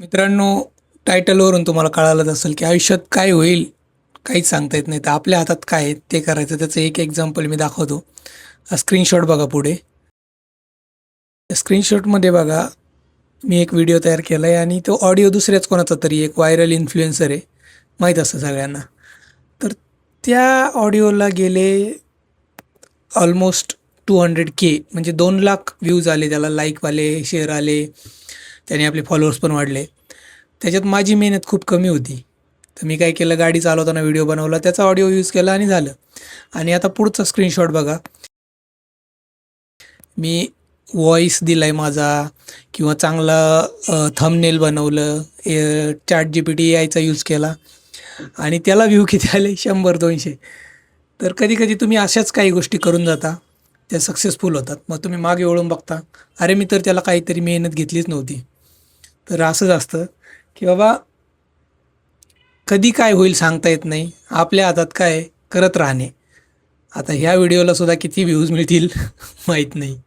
मित्रांनो, टायटलवरून तुम्हाला कळालंच असेल की आयुष्यात काय होईल काहीच सांगता येत नाही. तर आपल्या हातात काय आहे ते करायचं. त्याचं एक एक्झाम्पल मी दाखवतो. हा स्क्रीनशॉट बघा पुढे. स्क्रीनशॉटमध्ये बघा, मी एक व्हिडिओ तयार केला आहे आणि तो ऑडिओ दुसऱ्याच कोणाचा तरी एक व्हायरल इन्फ्लुएन्सर आहे, माहीत असतं सगळ्यांना. तर त्या ऑडिओला गेले ऑलमोस्ट 200K, म्हणजे 2 लाख व्ह्यूज आले, त्याला लाईकवाले शेअर आले, त्याने आपले फॉलोअर्स पण वाढले. त्याच्यात माझी मेहनत खूप कमी होती. तर मी काय केलं, गाडी चालवताना व्हिडिओ बनवला, त्याचा ऑडिओ यूज केला आणि झालं. आणि आता पुढचा स्क्रीनशॉट बघा. मी व्हॉईस दिला आहे माझा, किंवा चांगला थंबनेल बनवलं, ChatGPT चा यूज केला आणि त्याला व्ह्यू किती आले, 100-200. तर कधी कधी तुम्ही अशाच काही गोष्टी करून जाता, त्या सक्सेसफुल होतात. मग तुम्ही मागे वळून बघता, अरे मी तर त्याला काहीतरी मेहनत घेतलीच नव्हती. तर असंच असतं की बाबा, कधी काय होईल सांगता येत नाही. आपल्या हातात काय आहे, करत राहणे. आता ह्या व्हिडिओला सुद्धा किती व्ह्यूज मिळतील माहीत नाही.